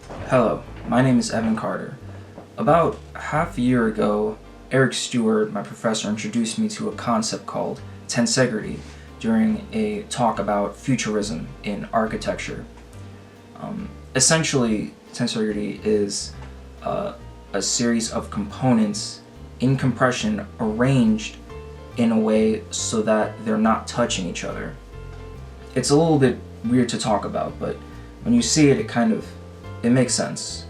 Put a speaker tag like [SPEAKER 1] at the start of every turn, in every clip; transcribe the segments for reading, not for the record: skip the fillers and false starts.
[SPEAKER 1] Hello, my name is Evan Carter. About half a year ago, Eric Stewart, my professor, introduced me to a concept called Tensegrity during a talk about futurism in architecture. Essentially, Tensegrity is a series of components in compression arranged in a way so that they're not touching each other. It's a little bit weird to talk about, but when you see it, it makes sense.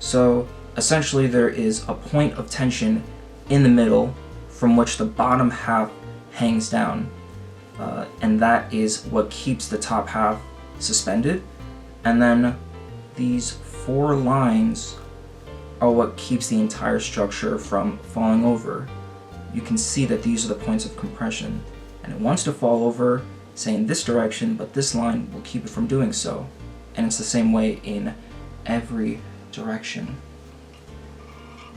[SPEAKER 1] So essentially there is a point of tension in the middle from which the bottom half hangs down, and that is what keeps the top half suspended, and then these four lines are what keeps the entire structure from falling over. You can see that these are the points of compression, and it wants to fall over, say in this direction, but this line will keep it from doing so. And it's the same way in every direction.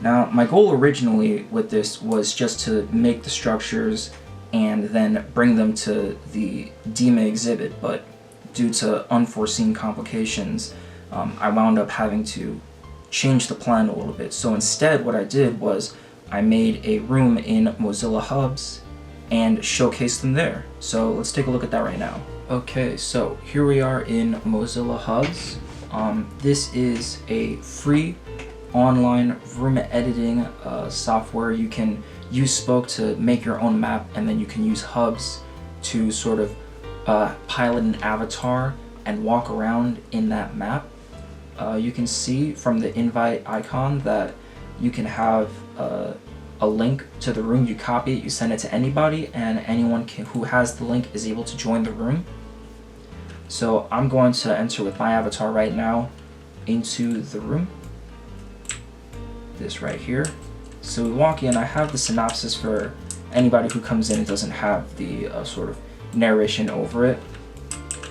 [SPEAKER 1] Now, my goal originally with this was just to make the structures and then bring them to the DEMA exhibit, but due to unforeseen complications, I wound up having to change the plan a little bit. So instead, what I did was I made a room in Mozilla Hubs and showcased them there. So let's take a look at that right now. Okay, so here we are in Mozilla Hubs. This is a free online room editing software. You can use Spoke to make your own map, and then you can use Hubs to sort of pilot an avatar and walk around in that map. You can see from the invite icon that you can have a link to the room. You copy it, you send it to anybody, and anyone who has the link is able to join the room. So I'm going to enter with my avatar right now into the room. This right here. So we walk in. I have the synopsis for anybody who comes in and doesn't have the sort of narration over it.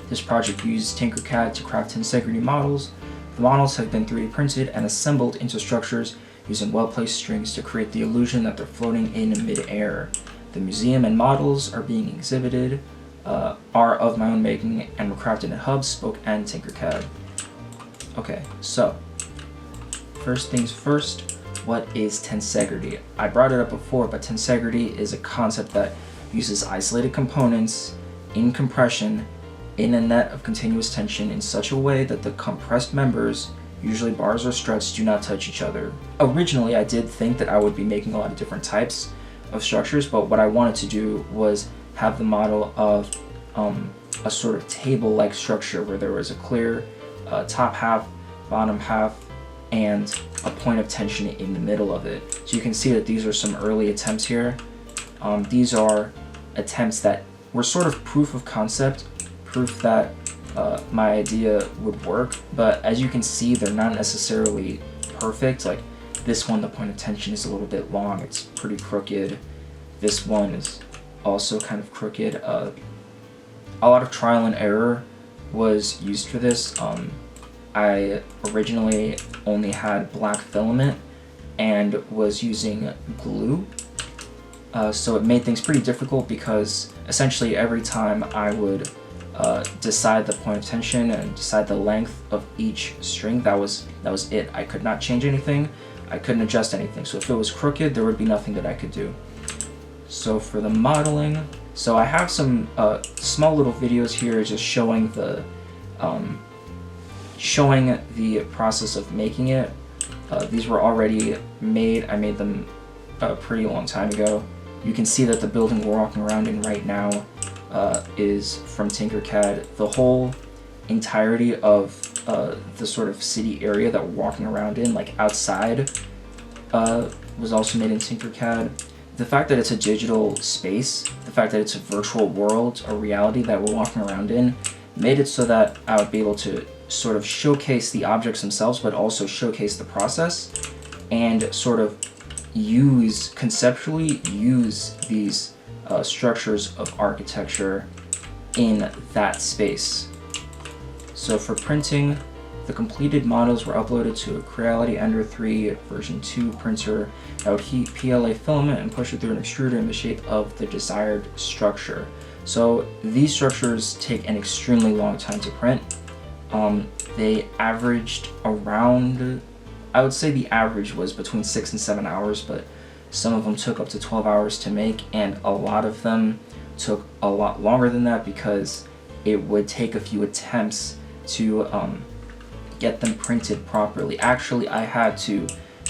[SPEAKER 1] This project uses TinkerCAD to craft Tensegrity models. The models have been 3D printed and assembled into structures using well-placed strings to create the illusion that they're floating in midair. The museum and models are being exhibited are of my own making and were crafted in Hubs, Spoke, and TinkerCAD. Okay, so first things first, what is Tensegrity? I brought it up before, but Tensegrity is a concept that uses isolated components in compression in a net of continuous tension in such a way that the compressed members, usually bars or struts, do not touch each other. Originally, I did think that I would be making a lot of different types of structures, but what I wanted to do was have the model of a sort of table-like structure where there was a clear top half, bottom half, and a point of tension in the middle of it. So you can see that these are some early attempts here. These are attempts that were sort of proof of concept, proof that my idea would work, but as you can see, they're not necessarily perfect. Like this one, the point of tension is a little bit long, it's pretty crooked. This one is also kind of crooked. A lot of trial and error was used for this. I originally only had black filament and was using glue, so it made things pretty difficult because essentially every time I would decide the point of tension and decide the length of each string, that was it. I could not change anything, I couldn't adjust anything, so if it was crooked, there would be nothing that I could do. So for the modeling, so I have some small little videos here just showing the process of making it. These were already made. I made them a pretty long time ago. You can see that the building we're walking around in right now is from TinkerCAD. The whole entirety of the sort of city area that we're walking around in, like outside, was also made in TinkerCAD. The fact that it's a digital space, the fact that it's a virtual world, a reality that we're walking around in, made it so that I would be able to sort of showcase the objects themselves, but also showcase the process and sort of conceptually use these structures of architecture in that space. So for printing, the completed models were uploaded to a Creality Ender 3 version 2 printer that would heat PLA filament and push it through an extruder in the shape of the desired structure. So these structures take an extremely long time to print. They averaged around, I would say the average was between 6 and 7 hours, but some of them took up to 12 hours to make, and a lot of them took a lot longer than that because it would take a few attempts to get them printed properly. Actually, I had to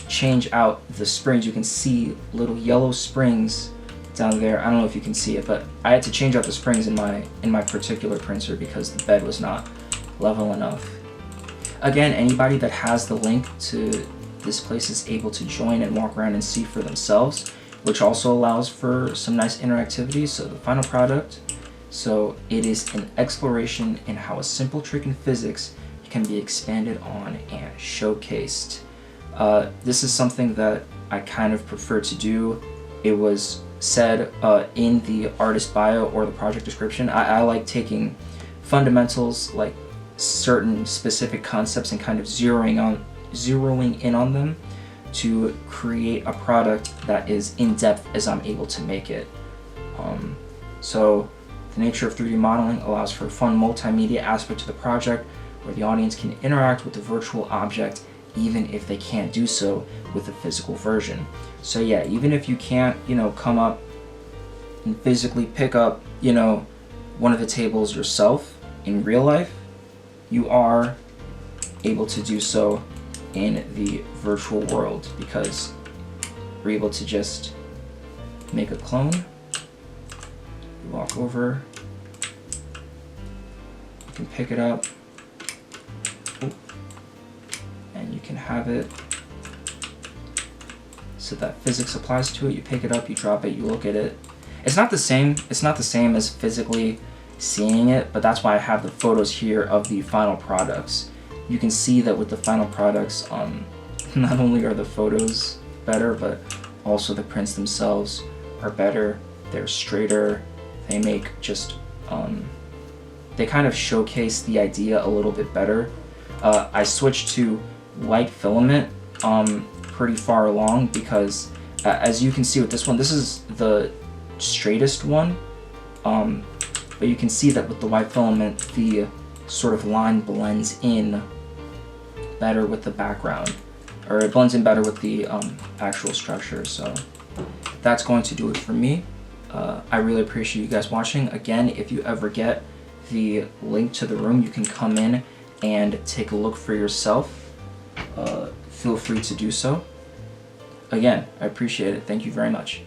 [SPEAKER 1] change out the springs. You can see little yellow springs down there. I don't know if you can see it, but I had to change out the springs in my particular printer because the bed was not level enough. Again, anybody that has the link to this place is able to join and walk around and see for themselves, which also allows for some nice interactivity. So the final product, so it is an exploration in how a simple trick in physics can be expanded on and showcased. This is something that I kind of prefer to do. It was said in the artist bio or the project description. I like taking fundamentals, like certain specific concepts, and kind of zeroing in on them to create a product that is in depth as I'm able to make it. So the nature of 3D modeling allows for a fun multimedia aspect to the project where the audience can interact with the virtual object even if they can't do so with the physical version. So yeah, even if you can't, come up and physically pick up, one of the tables yourself in real life, you are able to do so in the virtual world because we're able to just make a clone. You walk over, you can pick it up, and you can have it so that physics applies to it. You pick it up, you drop it, you look at it. It's not the same as physically seeing it, but that's why I have the photos here of the final products. You can see that with the final products, not only are the photos better, but also the prints themselves are better. They're straighter. They make just, they kind of showcase the idea a little bit better. I switched to white filament pretty far along because as you can see with this one, this is the straightest one. But you can see that with the white filament, the sort of line blends in better with the background, or it blends in better with the actual structure. So that's going to do it for me. I really appreciate you guys watching. Again, if you ever get the link to the room, you can come in and take a look for yourself. Feel free to do so. Again, I appreciate it. Thank you very much.